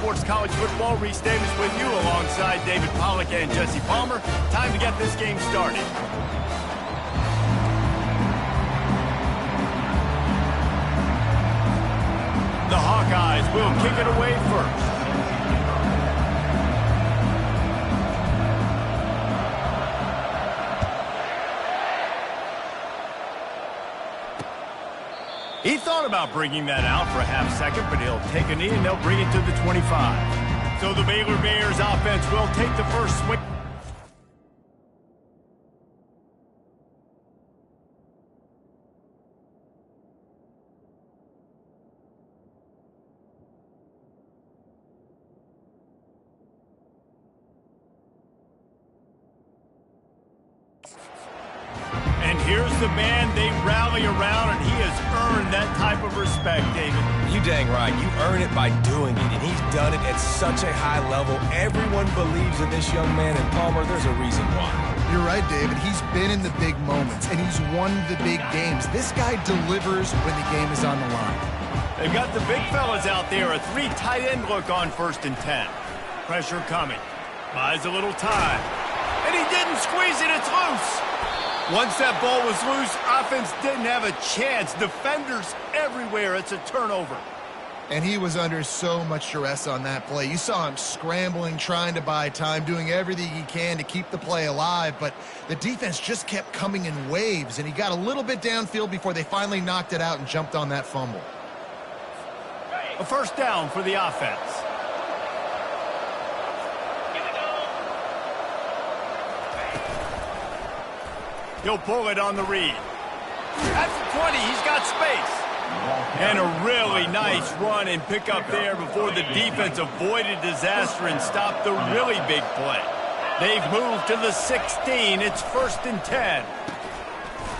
Sports College Football. Reese Davis with you alongside David Pollack and Jesse Palmer. Time to get this game started. The Hawkeyes will kick it away first. He thought about bringing that out for a half second, but he'll take a knee and they'll bring it to the 25. So the Baylor Bears offense will take the first swing. And here's the man they rally around, and he has earned that type of respect, David. You dang right. You earn it by doing it, and he's done it at such a high level. Everyone believes in this young man, and Palmer, there's a reason why. You're right, David. He's been in the big moments, and he's won the big games. This guy delivers when the game is on the line. They've got the big fellas out there. A 3 tight end look on 1st and 10. Pressure coming. Buys a little time. And he didn't squeeze it. It's loose. Once that ball was loose, offense didn't have a chance. Defenders everywhere. It's a turnover. And he was under so much duress on that play. You saw him scrambling, trying to buy time, doing everything he can to keep the play alive, but the defense just kept coming in waves, and he got a little bit downfield before they finally knocked it out and jumped on that fumble. A first down for the offense. He'll pull it on the read. At the 20, he's got space. And a really nice run and pick up there before the defense avoided disaster and stopped the really big play. They've moved to the 16. It's 1st and 10.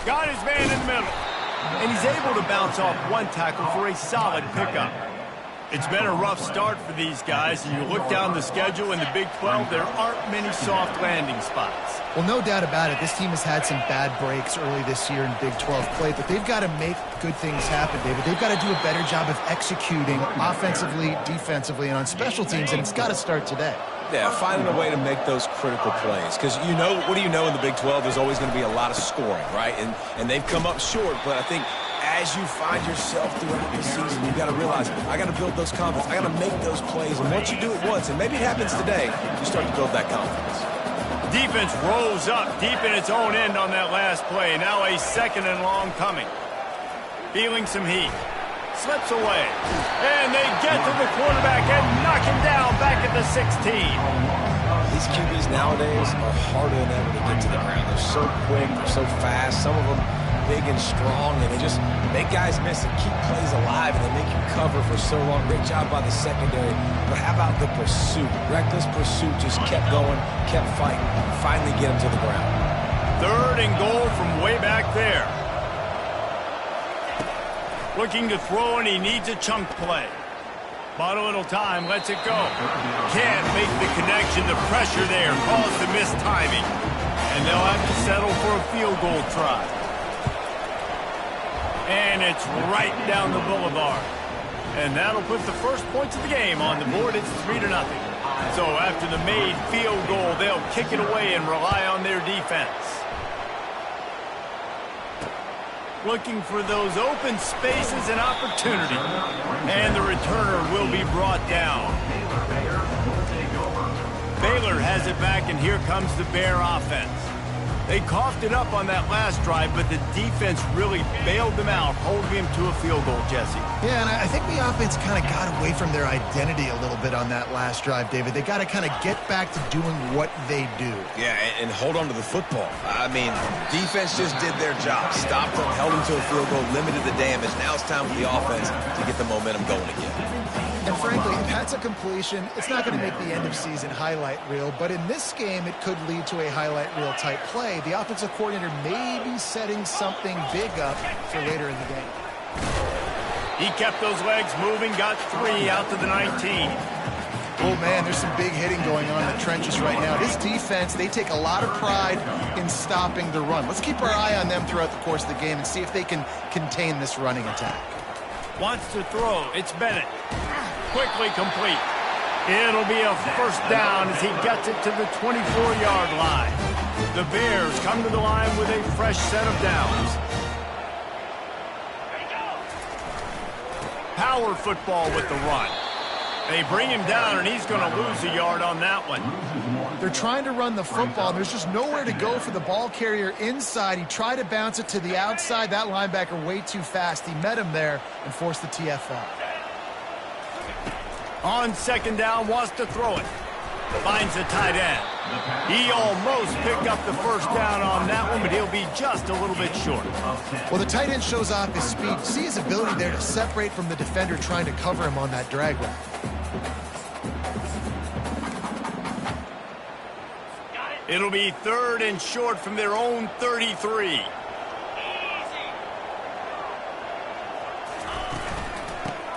Got his man in the middle. And he's able to bounce off one tackle for a solid pickup. It's been a rough start for these guys, and you look down the schedule in the Big 12, there aren't many soft landing spots. Well, no doubt about it. This team has had some bad breaks early this year in Big 12 play, but they've got to make good things happen, David. They've got to do a better job of executing offensively, defensively, and on special teams, and it's got to start today. Yeah, finding a way to make those critical plays. Because you know, what do you know in the Big 12? There's always going to be a lot of scoring, right? And they've come up short, but I think as you find yourself throughout the season, you've got to realize, I got to build those confidence. I got to make those plays. And once you do it once, and maybe it happens today, you start to build that confidence. Defense rolls up deep in its own end on that last play. Now a 2nd and long coming. Feeling some heat. Slips away. And they get to the quarterback and knock him down back at the 16. These QBs nowadays are harder than ever to get to the ground. They're so quick, they're so fast. Some of them big and strong, and they just make guys miss and keep plays alive, and they make you cover for so long. Great job by the secondary. But how about the pursuit? Reckless pursuit, just kept going, kept fighting, finally get him to the ground. 3rd and goal from way back there. Looking to throw, and he needs a chunk play. Bought a little time, lets it go. Can't make the connection. The pressure there caused the missed timing. And they'll have to settle for a field goal try. And it's right down the boulevard. And that'll put the first points of the game on the board. It's 3-0. So after the made field goal, they'll kick it away and rely on their defense. Looking for those open spaces and opportunity. And the returner will be brought down. Baylor has it back, and here comes the Bear offense. They coughed it up on that last drive, but the defense really bailed them out, holding him to a field goal, Jesse. Yeah, and I think the offense kind of got away from their identity a little bit on that last drive, David. They got to kind of get back to doing what they do. Yeah, and hold on to the football. I mean, defense just did their job. Stopped them, held them to a field goal, limited the damage. Now it's time for the offense to get the momentum going again. And frankly, if that's a completion, it's not going to make the end-of-season highlight reel, but in this game, it could lead to a highlight reel type play. The offensive coordinator may be setting something big up for later in the game. He kept those legs moving, got 3 out to the 19. Oh, man, there's some big hitting going on in the trenches right now. This defense, they take a lot of pride in stopping the run. Let's keep our eye on them throughout the course of the game and see if they can contain this running attack. Wants to throw. It's Bennett. Quickly complete. It'll be a first down as he gets it to the 24-yard line. The Bears come to the line with a fresh set of downs. Power football with the run. They bring him down, and he's going to lose a yard on that one. They're trying to run the football. There's just nowhere to go for the ball carrier inside. He tried to bounce it to the outside. That linebacker way too fast. He met him there and forced the TFL. On second down, wants to throw it. Finds the tight end. He almost picked up the first down on that one, but he'll be just a little bit short. Well, the tight end shows off his speed. See his ability there to separate from the defender trying to cover him on that drag route. It'll be third and short from their own 33.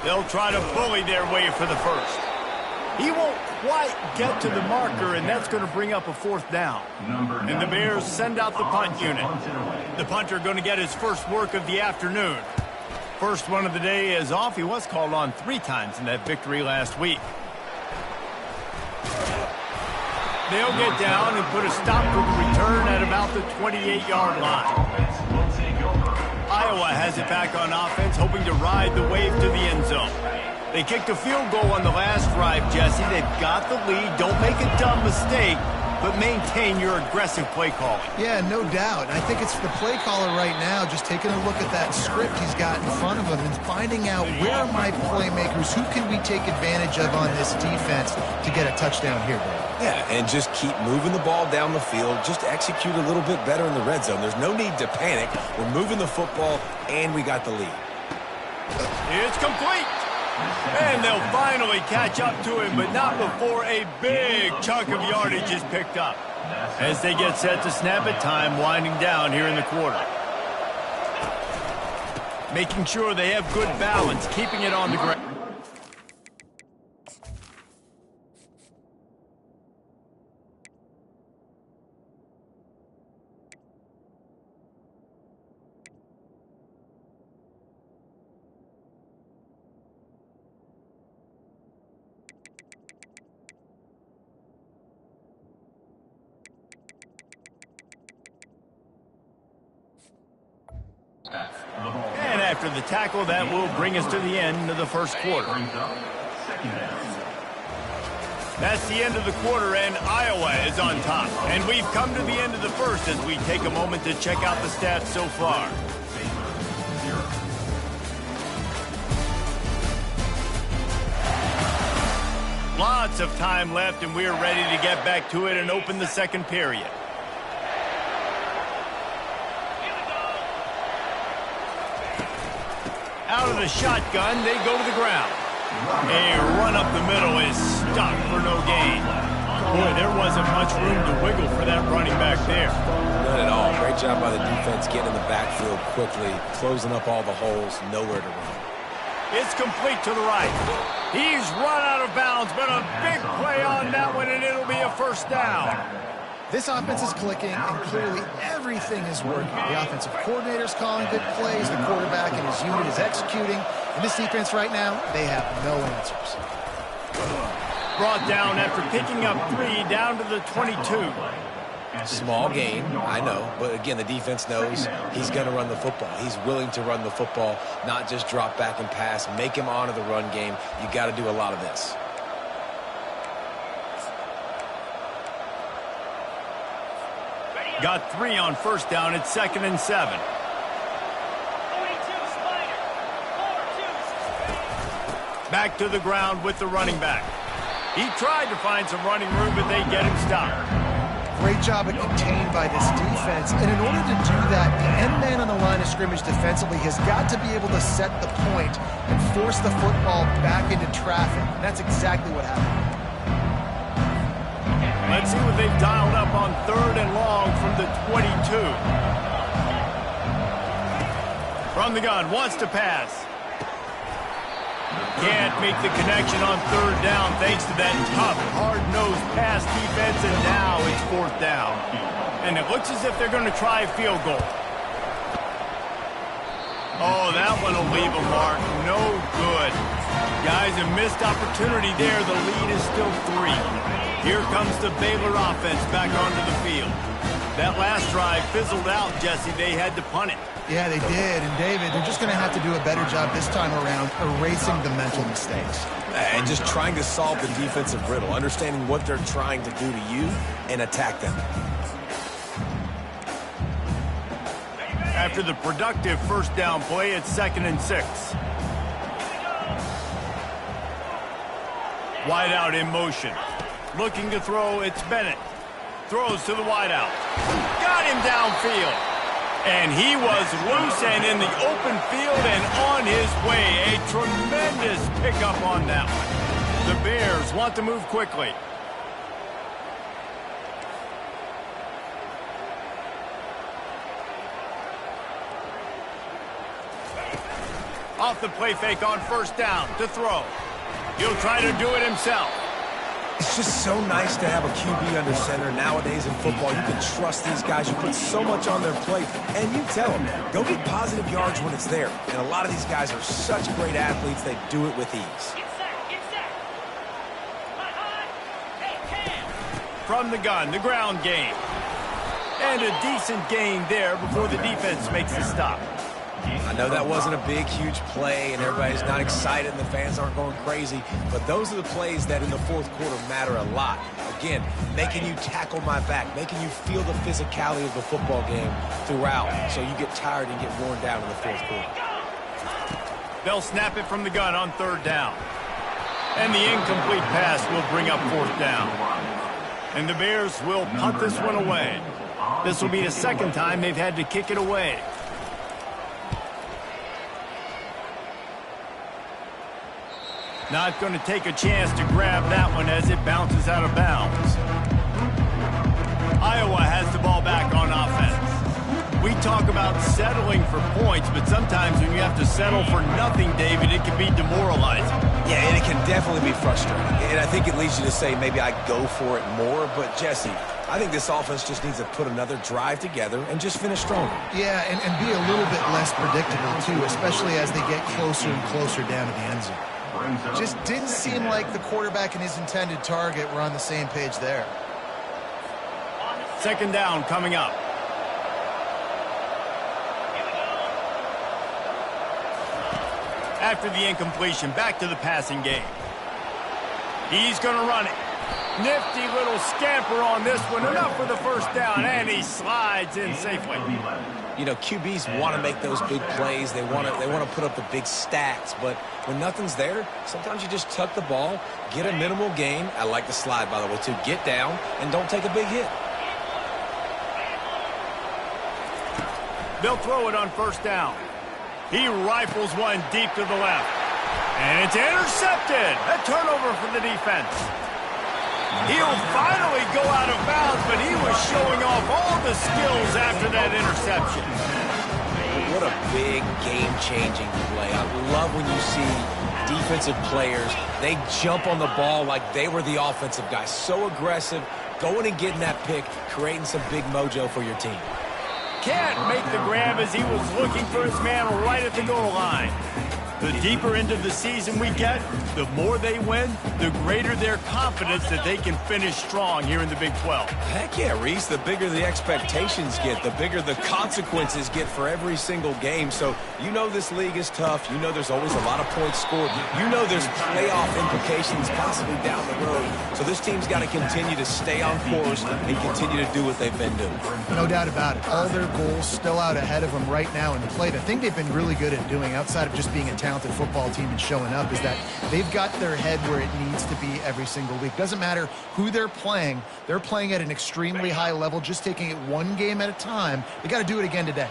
They'll try to bully their way for the first. He won't quite get to the marker, and that's going to bring up a fourth down. And the Bears send out the punt unit. The punter going to get his first work of the afternoon. First one of the day is off. He was called on 3 times in that victory last week. They'll get down and put a stop to the return at about the 28-yard line. Iowa has it back on offense, hoping to ride the wave to the end zone. They kicked a field goal on the last drive, Jesse. They've got the lead. Don't make a dumb mistake, but maintain your aggressive play calling. Yeah, no doubt. I think it's the play caller right now just taking a look at that script he's got in front of him and finding out where are my playmakers, who can we take advantage of on this defense to get a touchdown here, Dave. Yeah, and just keep moving the ball down the field. Just execute a little bit better in the red zone. There's no need to panic. We're moving the football, and we got the lead. It's complete. And they'll finally catch up to him, but not before a big chunk of yardage is picked up. As they get set to snap it, time winding down here in the quarter. Making sure they have good balance, keeping it on the ground. And after the tackle, that will bring us to the end of the first quarter. That's the end of the quarter, and Iowa is on top. And we've come to the end of the first as we take a moment to check out the stats so far. Lots of time left, and we're ready to get back to it and open the second period. Out of the shotgun, they go to the ground. A run up the middle is stuck for no gain. Boy, there wasn't much room to wiggle for that running back there. None at all. Great job by the defense getting in the backfield quickly, closing up all the holes, nowhere to run. It's complete to the right. He's run out of bounds, but a big play on that one, and it'll be a first down. This offense is clicking, and clearly everything is working. The offensive coordinator's calling good plays. The quarterback and his unit is executing. And this defense right now, they have no answers. Brought down after picking up 3 down to the 22. Small gain, I know. But, again, the defense knows he's going to run the football. He's willing to run the football, not just drop back and pass. Make him honor the run game. You got to do a lot of this. Got 3 on first down. It's 2nd and 7. Back to the ground with the running back. He tried to find some running room, but they get him stopped. Great job of contained by this defense. And in order to do that, the end man on the line of scrimmage defensively has got to be able to set the point and force the football back into traffic. And that's exactly what happened. Let's see what they've dialed up on 3rd and long from the 22. From the gun, wants to pass. Can't make the connection on 3rd down thanks to that tough, hard-nosed pass defense, and now it's 4th down. And it looks as if they're going to try a field goal. Oh, that one will leave a mark. No good. Guys, a missed opportunity there. The lead is still 3. Here comes the Baylor offense back onto the field. That last drive fizzled out, Jesse. They had to punt it. Yeah, they did. And, David, they're just going to have to do a better job this time around erasing the mental mistakes. And just trying to solve the defensive riddle, understanding what they're trying to do to you and attack them. After the productive first down play, it's 2nd and 6. Wide out in motion. Looking to throw, it's Bennett. Throws to the wide out. Got him downfield. And he was loose and in the open field and on his way. A tremendous pickup on that one. The Bears want to move quickly. Off the play fake on first down to throw. He'll try to do it himself. It's just so nice to have a QB under center. Nowadays in football, you can trust these guys. You put so much on their plate, and you tell them, go get positive yards when it's there. And a lot of these guys are such great athletes, they do it with ease. From the gun, the ground game. And a decent gain there before the defense makes the stop. I know that wasn't a big, huge play, and everybody's not excited, and the fans aren't going crazy, but those are the plays that in the fourth quarter matter a lot. Again, making you tackle my back, making you feel the physicality of the football game throughout, so you get tired and get worn down in the fourth quarter. They'll snap it from the gun on 3rd down. And the incomplete pass will bring up 4th down. And the Bears will punt this one away. This will be the 2nd time they've had to kick it away. Not going to take a chance to grab that one as it bounces out of bounds. Iowa has the ball back on offense. We talk about settling for points, but sometimes when you have to settle for nothing, David, it can be demoralizing. Yeah, and it can definitely be frustrating. And I think it leads you to say maybe I go for it more. But, Jesse, I think this offense just needs to put another drive together and just finish stronger. Yeah, and be a little bit less predictable, too, especially as they get closer and closer down to the end zone. Just didn't seem like the quarterback and his intended target were on the same page there. 2nd down coming up. After the incompletion, back to the passing game. He's going to run it. Nifty little scamper on this one. Enough for the first down, and he slides in safely. You know, QBs want to make those big plays. They want to put up the big stats. But when nothing's there, sometimes you just tuck the ball, get a minimal gain. I like the slide, by the way, too. Get down and don't take a big hit. They'll throw it on 1st down. He rifles one deep to the left. And it's intercepted. A turnover for the defense. He'll finally go out of bounds, but he was showing off all the skills after that interception. What a big game-changing play. I love when you see defensive players, they jump on the ball like they were the offensive guy. So aggressive, going and getting that pick, creating some big mojo for your team. Can't make the grab as he was looking for his man right at the goal line. The deeper into the season we get, the more they win, the greater their confidence that they can finish strong here in the Big 12. Heck yeah, Reese. The bigger the expectations get, the bigger the consequences get for every single game. So you know this league is tough. You know there's always a lot of points scored. You know there's playoff implications possibly down the road. So this team's got to continue to stay on course and continue to do what they've been doing. No doubt about it. All their goals still out ahead of them right now in the play. The thing they've been really good at doing outside of just being a talented football team and showing up is that they've got their head where it needs to be every single week. Doesn't matter who they're playing at an extremely high level, just taking it one game at a time. They got to do it again today.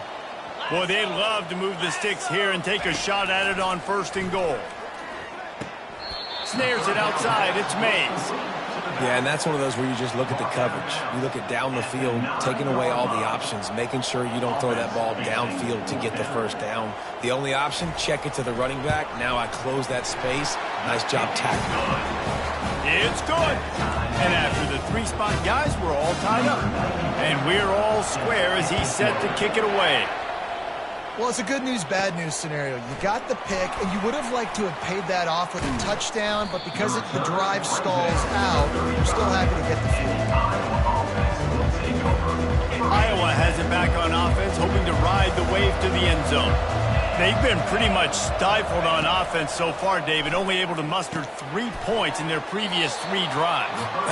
Boy, they'd love to move the sticks here and take a shot at it on 1st and goal. Snares it outside. It's Mays. Yeah, and that's one of those where you just look at the coverage. You look at down the field, taking away all the options, making sure you don't throw that ball downfield to get the first down. The only option, check it to the running back. Now I close that space. Nice job tackling. It's good. And after the 3-spot guys, we're all tied up. And we're all square as he's set to kick it away. Well, it's a good news, bad news scenario. You got the pick, and you would have liked to have paid that off with a touchdown, but because the drive stalls out, you're still happy to get the field. Iowa has it back on offense, hoping to ride the wave to the end zone. They've been pretty much stifled on offense so far, David, only able to muster 3 points in their previous 3 drives.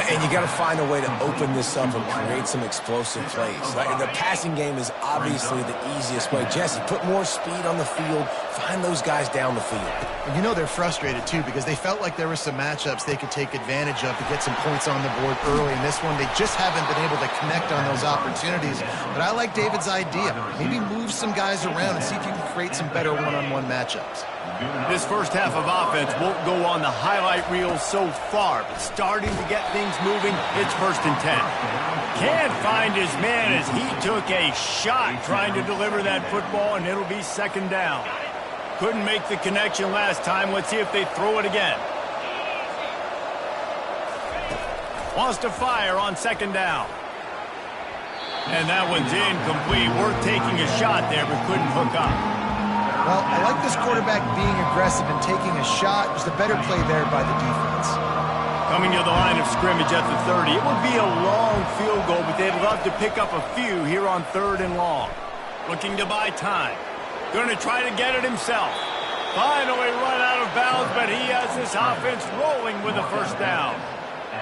And you got to find a way to open this up and create some explosive plays. The passing game is obviously the easiest way. Jesse, put more speed on the field. Find those guys down the field. And you know they're frustrated, too, because they felt like there were some matchups they could take advantage of to get some points on the board early. In this one, they just haven't been able to connect on those opportunities. But I like David's idea. Maybe move some guys around and see if you can create some better one-on-one matchups. This first half of offense won't go on the highlight reel so far, but starting to get things moving, it's 1st and 10. Can't find his man as he took a shot trying to deliver that football, and it'll be 2nd down. Couldn't make the connection last time. Let's see if they throw it again. Wants to fire on 2nd down. And that one's incomplete. Worth taking a shot there, but couldn't hook up. Well, I like this quarterback being aggressive and taking a shot. It was the better play there by the defense. Coming to the line of scrimmage at the 30. It would be a long field goal, but they'd love to pick up a few here on 3rd and long. Looking to buy time. Going to try to get it himself. Finally run out of bounds, but he has this offense rolling with a 1st down.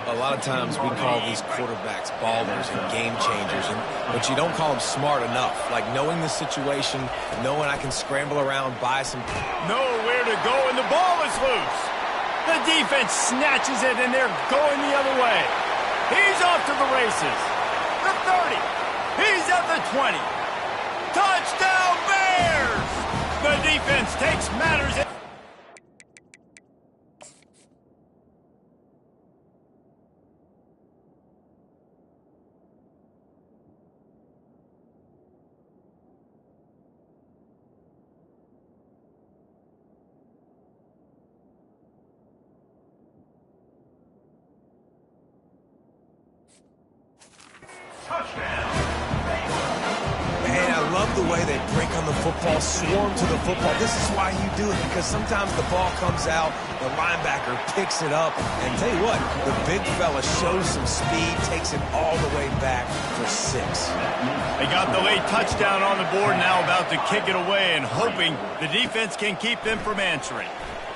A lot of times we call these quarterbacks ballers and game changers, but you don't call them smart enough. Like knowing the situation, knowing I can scramble around, buy some. Nowhere to go, and the ball is loose. The defense snatches it, and they're going the other way. He's off to the races. The 30. He's at the 20. Touchdown, Bears! The defense takes matters in. Man, I love the way they break on the football, swarm to the football. This is why you do it, because sometimes the ball comes out, the linebacker picks it up, and tell you what, the big fella shows some speed, takes it all the way back for 6. They got the late touchdown on the board, now about to kick it away and hoping the defense can keep them from answering.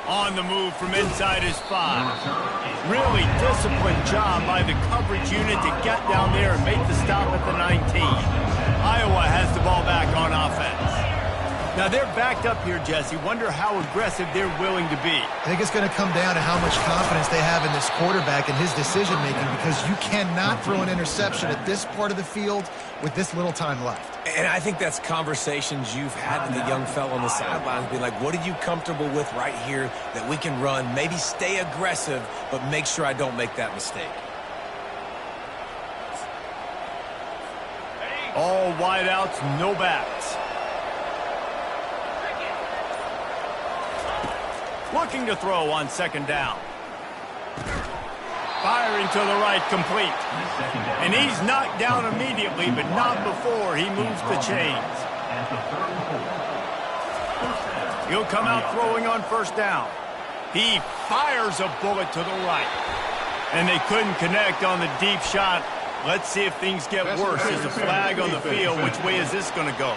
On the move from inside his 5. Really disciplined job by the coverage unit to get down there and make the stop at the 19. Iowa has the ball back on offense. Now they're backed up here, Jesse. Wonder how aggressive they're willing to be. I think it's going to come down to how much confidence they have in this quarterback and his decision-making, because you cannot throw an interception at this part of the field with this little time left. And I think that's conversations you've had with the young fella on the sidelines, being like, what are you comfortable with right here that we can run? Maybe stay aggressive, but make sure I don't make that mistake. All wideouts, no backs. Looking to throw on 2nd down. Firing to the right, complete. And he's knocked down immediately, but not before he moves the chains. He'll come out throwing on 1st down. He fires a bullet to the right. And they couldn't connect on the deep shot. Let's see if things get worse. There's a flag on the field. Which way is this going to go?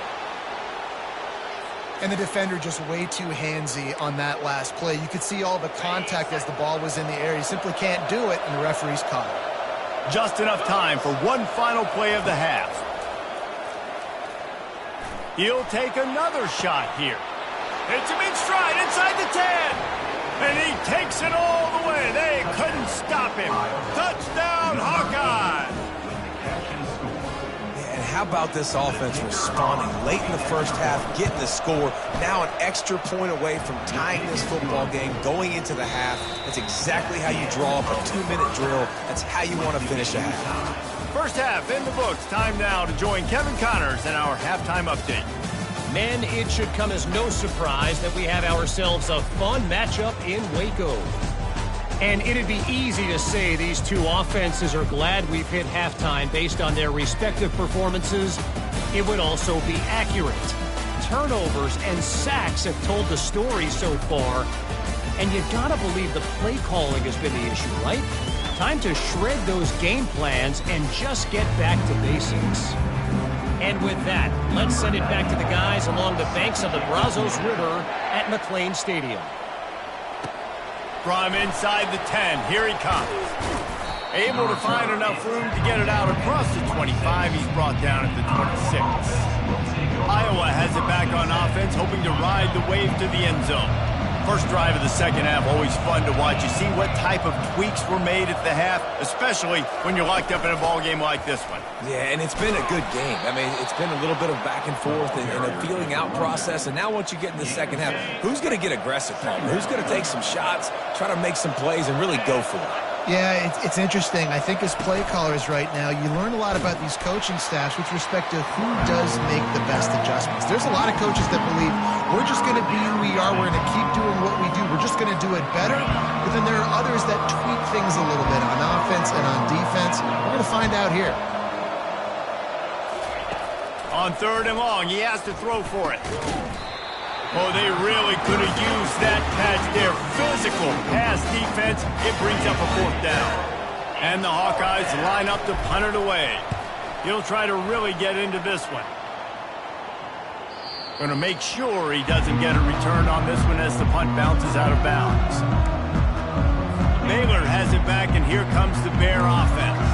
And the defender just way too handsy on that last play. You could see all the contact as the ball was in the air. He simply can't do it, and the referee's caught it. Just enough time for one final play of the half. He'll take another shot here. Hits him in stride inside the 10. And he takes it all the way. They couldn't stop him. Touchdown, Hawkeye! How about this offense responding late in the first half, getting the score, now an extra point away from tying this football game, going into the half. That's exactly how you draw up a 2-minute drill. That's how you want to finish a half. First half in the books. Time now to join Kevin Connors in our halftime update. Men, it should come as no surprise that we have ourselves a fun matchup in Waco. And it'd be easy to say these two offenses are glad we've hit halftime based on their respective performances. It would also be accurate. turnovers and sacks have told the story so far. And you gotta believe the play calling has been the issue, right? Time to shred those game plans and just get back to basics. And with that, let's send it back to the guys along the banks of the Brazos River at McLean Stadium. From inside the 10, here he comes. Able to find enough room to get it out across the 25. He's brought down at the 26. Iowa has it back on offense, hoping to ride the wave to the end zone. First drive of the second half, always fun to watch. You see what type of tweaks were made at the half, especially when you're locked up in a ball game like this one. Yeah, and it's been a good game. I mean, it's been a little bit of back and forth and a feeling out process. And now once you get in the second half, who's going to get aggressive, Palmer? Who's going to take some shots, try to make some plays, and really go for it? Yeah, it's interesting. I think as play callers right now, you learn a lot about these coaching staffs with respect to who does make the best adjustments. There's a lot of coaches that believe we're just going to be who we are. We're going to keep doing what we do. We're just going to do it better. But then there are others that tweak things a little bit on offense and on defense. We're going to find out here. On third and long, he has to throw for it. Oh, they really could have used that catch there. Physical pass defense. It brings up a fourth down. And the Hawkeyes line up to punt it away. He'll try to really get into this one. Going to make sure he doesn't get a return on this one as the punt bounces out of bounds. Baylor has it back, and here comes the Bear offense.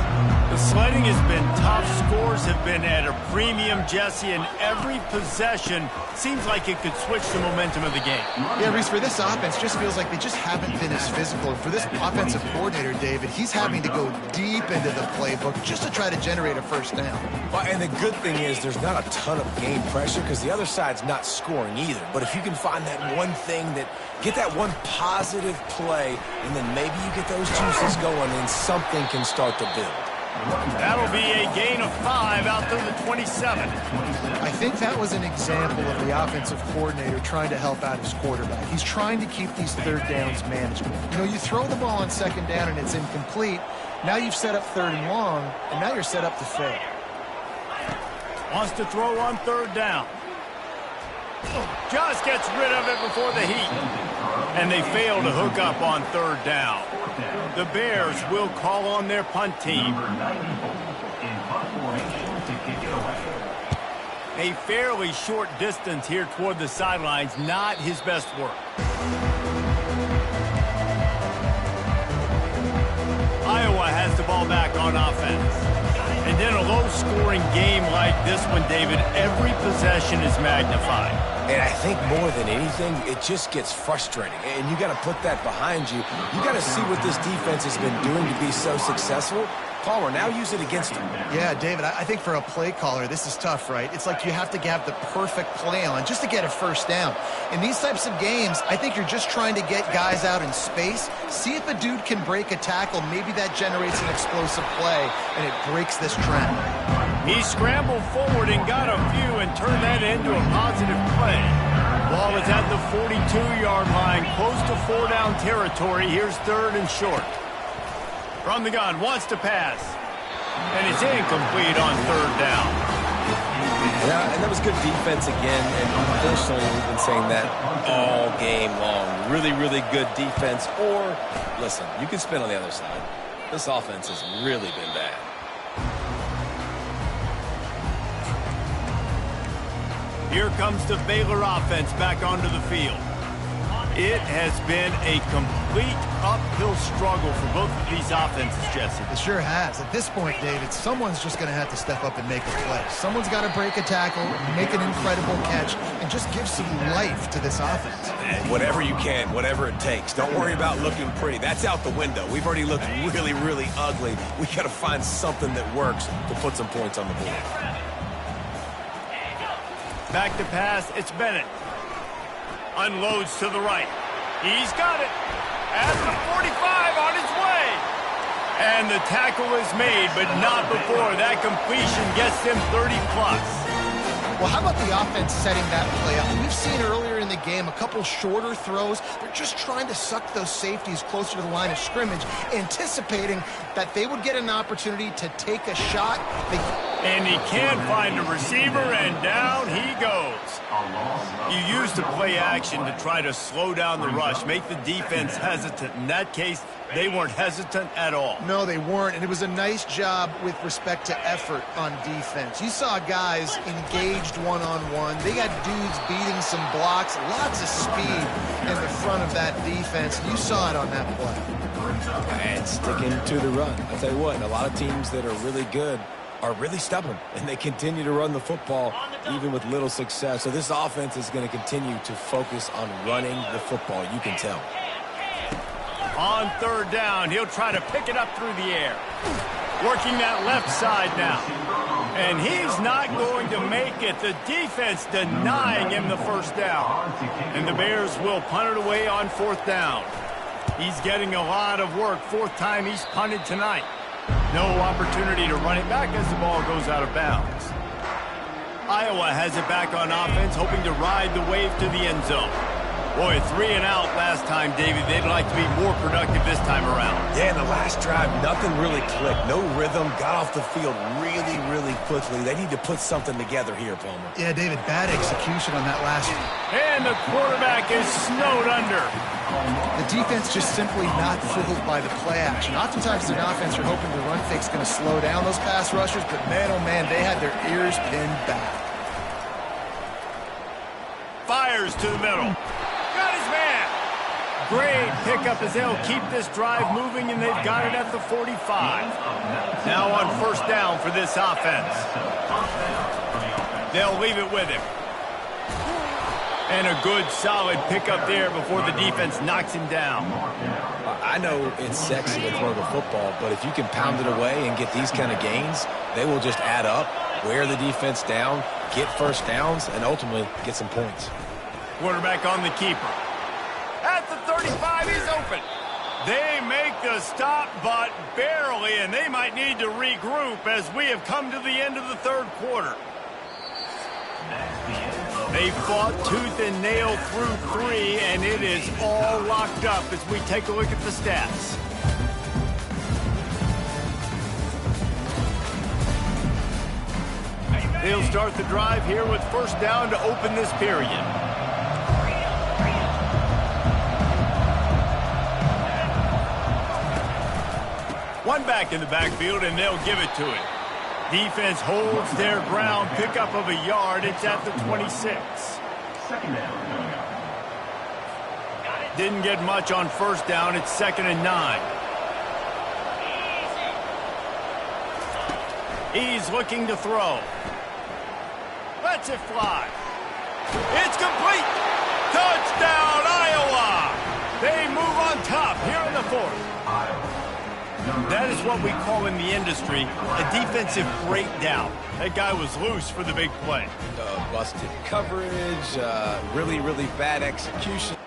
The sledding has been tough. Scores have been at a premium, Jesse, and every possession seems like it could switch the momentum of the game. Yeah, Reese, for this offense, just feels like they just haven't been as physical. And for this offensive coordinator, David, he's having to go deep into the playbook just to try to generate a first down. Well, and the good thing is there's not a ton of game pressure because the other side's not scoring either. But if you can find that one thing that get that one positive play, and then maybe you get those juices going and something can start to build. That'll be a gain of 5 out to the 27. I think that was an example of the offensive coordinator trying to help out his quarterback. He's trying to keep these third downs manageable. You know, you throw the ball on second down and it's incomplete. Now you've set up third and long, and now you're set up to fail. Wants to throw on third down. Just gets rid of it before the heat. And they fail to hook up on third down. The Bears will call on their punt team. A fairly short distance here toward the sidelines, not his best work. Iowa has the ball back on offense. And in a low-scoring game like this one, David, every possession is magnified. And I think more than anything, it just gets frustrating. And you got to put that behind you. You got to see what this defense has been doing to be so successful. Palmer, now use it against him. Yeah, David, I think for a play caller, this is tough, right? It's like you have to have the perfect play on just to get a first down. In these types of games, I think you're just trying to get guys out in space, see if a dude can break a tackle. Maybe that generates an explosive play, and it breaks this trend. He scrambled forward and got a few and turned that into a positive play. Ball is at the 42-yard line, close to 4-down territory. Here's third and short. From the gun, wants to pass. And it's incomplete on third down. Yeah, and that was good defense again. And unfortunately, we've been saying that all game long. Really, really good defense. Or, listen, you can spin on the other side. This offense has really been bad. Here comes the Baylor offense back onto the field. It has been a complete uphill struggle for both of these offenses, Jesse. It sure has. At this point, David, someone's just going to have to step up and make a play. Someone's got to break a tackle, make an incredible catch, and just give some life to this offense. And whatever you can, whatever it takes. Don't worry about looking pretty. That's out the window. We've already looked really, really ugly. We got to find something that works to put some points on the board. Back to pass, it's Bennett. Unloads to the right. He's got it. At the 45 on his way. And the tackle is made, but not before that completion gets them 30-plus. Well, how about the offense setting that play up? We've seen earlier in the game a couple shorter throws. They're just trying to suck those safeties closer to the line of scrimmage, anticipating that they would get an opportunity to take a shot. And he can't find a receiver, and down he goes. You used to play action to try to slow down the rush, make the defense hesitant. In that case, they weren't hesitant at all. No, they weren't, and it was a nice job with respect to effort on defense. You saw guys engaged one-on-one. They got dudes beating some blocks, lots of speed in the front of that defense. You saw it on that play. And sticking to the run. I'll tell you what, a lot of teams that are really good are really stubborn, and they continue to run the football even with little success. So this offense is going to continue to focus on running the football, you can tell. On third down, he'll try to pick it up through the air. Working that left side now. And he's not going to make it. The defense denying him the first down. And the Bears will punt it away on fourth down. He's getting a lot of work. Fourth time he's punted tonight. No opportunity to run it back as the ball goes out of bounds. Iowa has it back on offense, hoping to ride the wave to the end zone. Boy, 3 and out last time, David. They'd like to be more productive this time around. Yeah, in the last drive, nothing really clicked. No rhythm, got off the field really, really quickly. They need to put something together here, Palmer. Yeah, David, bad execution on that last one. And the quarterback is snowed under. The defense just simply not fooled by the play action. Oftentimes, an offense, you're hoping the run fake's going to slow down those pass rushers, but man, oh man, they had their ears pinned back. Fires to the middle. Got his man. Great pickup as they'll keep this drive moving, and they've got it at the 45. Now on first down for this offense. They'll leave it with him. And a good, solid pickup there before the defense knocks him down. I know it's sexy to throw the football, but if you can pound it away and get these kind of gains, they will just add up, wear the defense down, get first downs, and ultimately get some points. Quarterback on the keeper. At the 35, he's open. They make the stop, but barely, and they might need to regroup as we have come to the end of the third quarter. They fought tooth and nail through 3, and it is all locked up as we take a look at the stats. They'll start the drive here with first down to open this period. One back in the backfield, and they'll give it to him. Defense holds their ground, pickup of a yard. It's at the 26. Didn't get much on first down. It's 2nd and 9. He's looking to throw. Lets it fly. It's complete. Touchdown, Iowa. They move on top here in the fourth. That is what we call in the industry a defensive breakdown. That guy was loose for the big play. Busted coverage, really, really bad execution.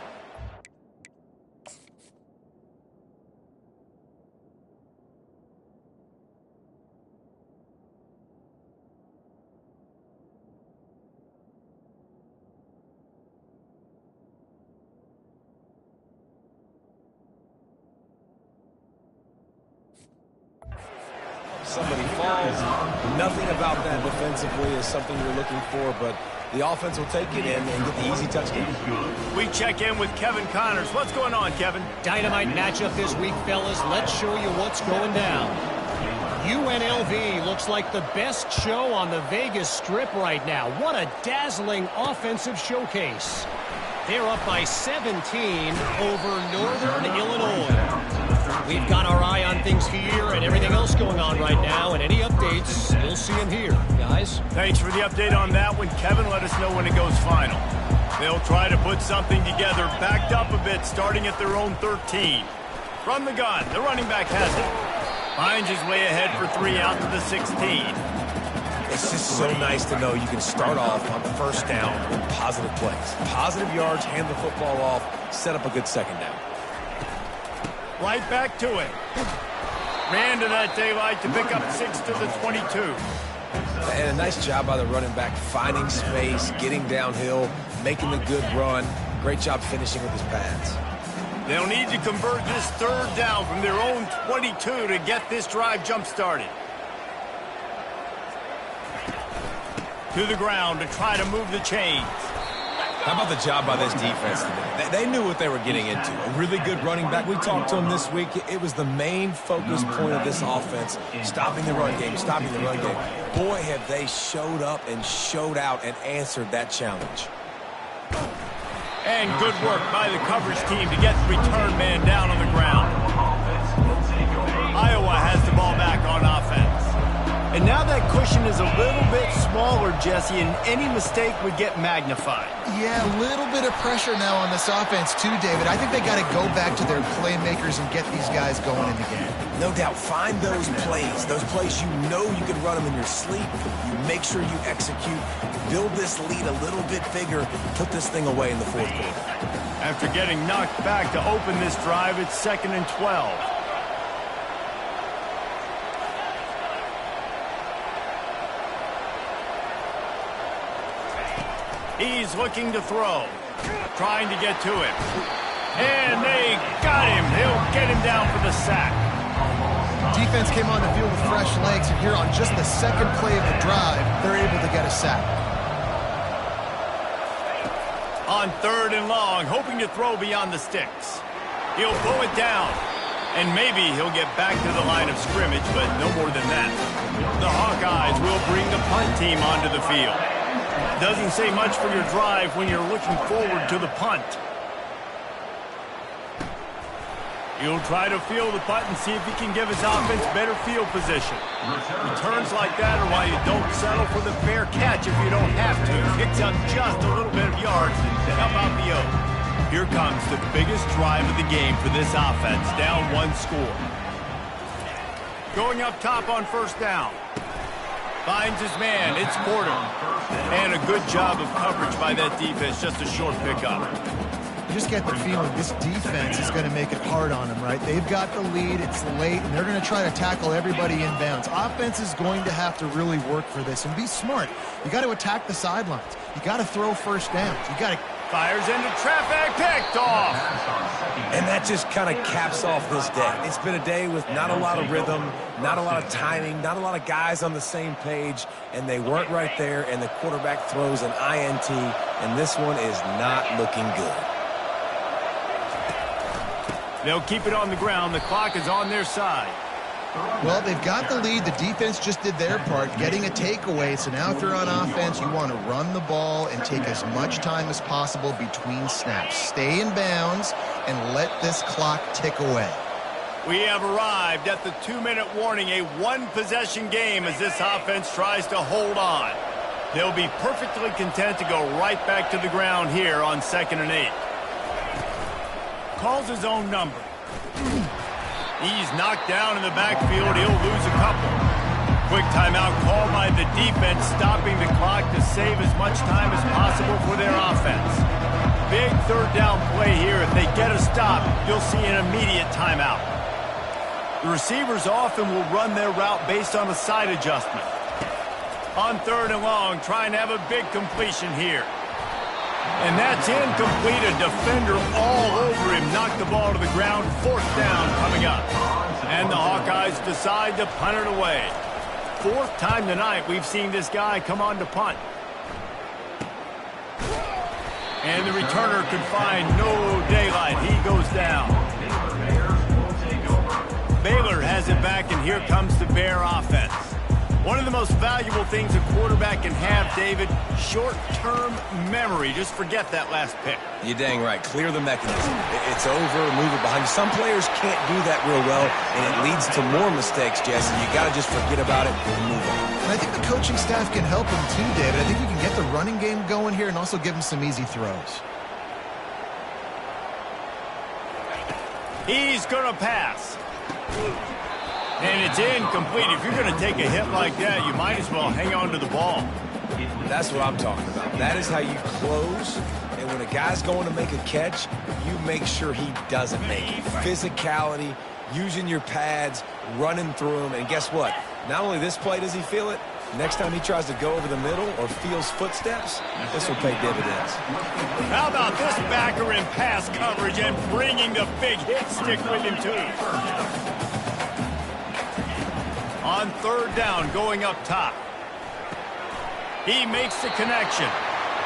Somebody falls. Nothing about that defensively is something you're looking for, but the offense will take it in and get the easy touchdown. We check in with Kevin Connors. What's going on, Kevin? Dynamite matchup this week, fellas. Let's show you what's going down. UNLV looks like the best show on the Vegas Strip right now. What a dazzling offensive showcase. They're up by 17 over Northern Illinois. We've got our eye on things here and everything else going on right now, and any updates, you'll see them here, guys. Thanks for the update on that one, Kevin. Let us know when it goes final. They'll try to put something together, backed up a bit, starting at their own 13. From the gun, the running back has it. Finds his way ahead for 3 out to the 16. It's just so nice to know you can start off on first down with positive plays. Positive yards, hand the football off, set up a good second down. Right back to it. Ran to that daylight to pick up 6 to the 22. And a nice job by the running back, finding space, getting downhill, making the good run. Great job finishing with his pads. They'll need to convert this third down from their own 22 to get this drive jump-started. To the ground to try to move the chains. How about the job by this defense today? They knew what they were getting into. A really good running back. We talked to him this week. It was the main focus point of this offense, stopping the run game, stopping the run game. Boy, have they showed up and showed out and answered that challenge. And good work by the coverage team to get the return man down on the ground. Iowa has the ball back on offense. And now that cushion is a little bit smaller, Jesse, and any mistake would get magnified. Yeah, a little bit of pressure now on this offense too, David. I think they got to go back to their playmakers and get these guys going in the game. No doubt. Find those plays you know you can run them in your sleep. You make sure you execute. Build this lead a little bit bigger. Put this thing away in the fourth quarter. After getting knocked back to open this drive, it's 2nd and 12. He's looking to throw, trying to get to him. And they got him. He'll get him down for the sack. Defense came on the field with fresh legs, and here on just the second play of the drive, they're able to get a sack. On 3rd and long, hoping to throw beyond the sticks. He'll pull it down. And maybe he'll get back to the line of scrimmage, but no more than that. The Hawkeyes will bring the punt team onto the field. Doesn't say much for your drive when you're looking forward to the punt. He'll try to field the punt and see if he can give his offense better field position. Returns like that are why you don't settle for the fair catch if you don't have to. Picks up just a little bit of yards to help out the O. Here comes the biggest drive of the game for this offense, down 1 score. Going up top on 1st down. Finds his man. It's Porter. And a good job of coverage by that defense. Just a short pickup. You just get the feeling this defense is going to make it hard on them, right? They've got the lead. It's late, and they're going to try to tackle everybody inbounds. Offense is going to have to really work for this and be smart. You got to attack the sidelines. You got to throw 1st downs. You got to... Fires into traffic, picked off. And that just kind of caps off this day. It's been a day with not a lot of rhythm, not a lot of timing, not a lot of guys on the same page, and they weren't right there, and the quarterback throws an INT, and this one is not looking good. They'll keep it on the ground. The clock is on their side. Well, they've got the lead. The defense just did their part, getting a takeaway. So now if you're on offense, you want to run the ball and take as much time as possible between snaps. Stay in bounds and let this clock tick away. We have arrived at the 2-minute warning, a 1-possession game as this offense tries to hold on. They'll be perfectly content to go right back to the ground here on 2nd and 8. Calls his own number. He's knocked down in the backfield. He'll lose a couple. Quick timeout called by the defense, stopping the clock to save as much time as possible for their offense. Big 3rd down play here. If they get a stop, you'll see an immediate timeout. The receivers often will run their route based on a side adjustment. On 3rd and long, trying to have a big completion here. And that's incomplete. A defender all over him. Knocked the ball to the ground. 4th down coming up. And the Hawkeyes decide to punt it away. 4th time tonight we've seen this guy come on to punt. And the returner could find no daylight. He goes down. Baylor has it back, and here comes the Bear offense. One of the most valuable things a quarterback can have, David, short-term memory. Just forget that last pick. You're dang right. Clear the mechanism. It's over. Move it behind you. Some players can't do that real well, and it leads to more mistakes, Jesse. You got to just forget about it and move on. And I think the coaching staff can help him too, David. I think you can get the running game going here and also give him some easy throws. He's going to pass. And it's incomplete. If you're going to take a hit like that, you might as well hang on to the ball. That's what I'm talking about. That is how you close. And when a guy's going to make a catch, you make sure he doesn't make it. Physicality, using your pads, running through them. And guess what? Not only this play does he feel it, next time he tries to go over the middle or feels footsteps, this will pay dividends. How about this backer in pass coverage and bringing the big hit stick with him, too? On 3rd down, going up top. He makes the connection.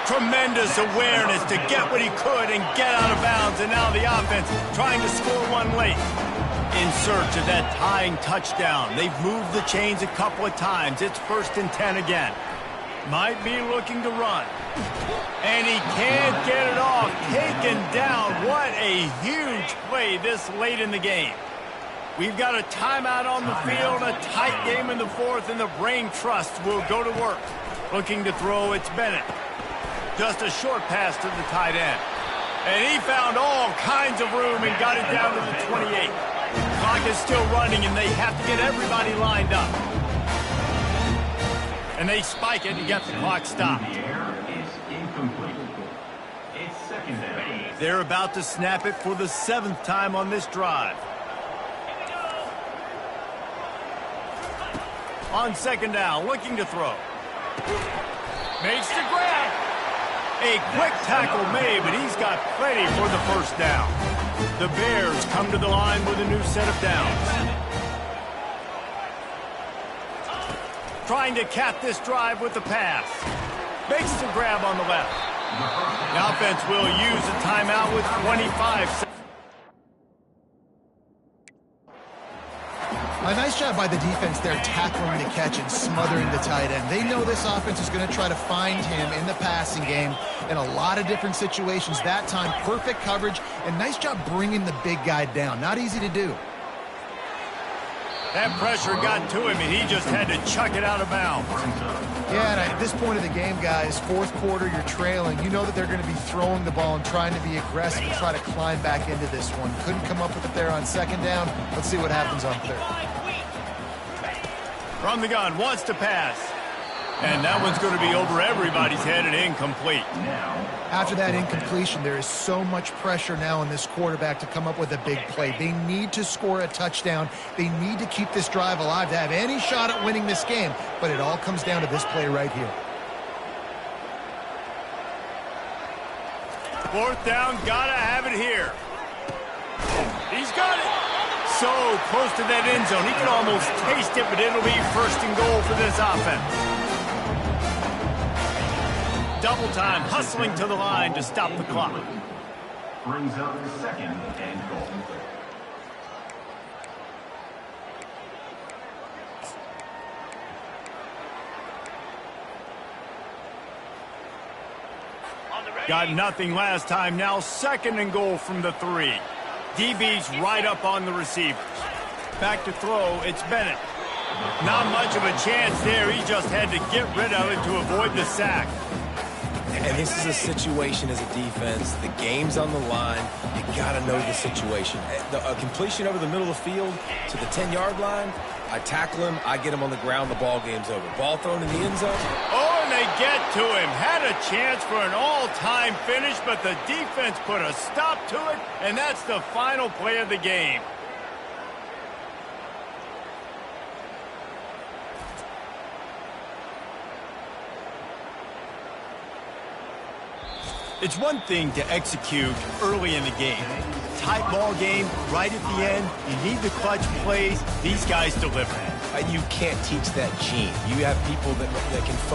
Tremendous awareness to get what he could and get out of bounds. And now the offense trying to score one late. In search of that tying touchdown. They've moved the chains a couple of times. It's 1st and 10 again. Might be looking to run. And he can't get it off. Taken down. What a huge play this late in the game. We've got a timeout on the field, a tight game in the 4th, and the brain trust will go to work. Looking to throw, it's Bennett. Just a short pass to the tight end. And he found all kinds of room and got it down to the 28. Clock is still running, and they have to get everybody lined up. And they spike it and get the clock stopped. They're about to snap it for the 7th time on this drive. On 2nd down, looking to throw. Makes the grab. A quick tackle made, but he's got plenty for the 1st down. The Bears come to the line with a new set of downs. Trying to cap this drive with the pass. Makes the grab on the left. The offense will use a timeout with 25 seconds. A nice job by the defense there tackling the catch and smothering the tight end. They know this offense is going to try to find him in the passing game in a lot of different situations. That time, perfect coverage, and nice job bringing the big guy down. Not easy to do. That pressure got to him, and he just had to chuck it out of bounds. Yeah, and at this point of the game, guys, 4th quarter, you're trailing. You know that they're going to be throwing the ball and trying to be aggressive and try to climb back into this one. Couldn't come up with it there on 2nd down. Let's see what happens on 3rd. From the gun, wants to pass. And that one's going to be over everybody's head and incomplete. After that incompletion, there is so much pressure now on this quarterback to come up with a big play. They need to score a touchdown. They need to keep this drive alive to have any shot at winning this game. But it all comes down to this play right here. 4th down, gotta have it here. He's got it. So close to that end zone. He can almost taste it, but it'll be 1st and goal for this offense. Double time, hustling to the line to stop the clock. Brings up 2nd and goal. Got nothing last time. Now 2nd and goal from the 3. DB's right up on the receivers. Back to throw, it's Bennett. Not much of a chance there. He just had to get rid of it to avoid the sack. And this is a situation as a defense. The game's on the line. You got to know the situation. A completion over the middle of the field to the 10-yard line, I tackle him, I get him on the ground, the ball game's over. Ball thrown in the end zone. Oh, and they get to him. Had a chance for an all-time finish, but the defense put a stop to it, and that's the final play of the game. It's one thing to execute early in the game. Tight ball game, right at the end. You need the clutch plays. These guys deliver. You can't teach that gene. You have people that can focus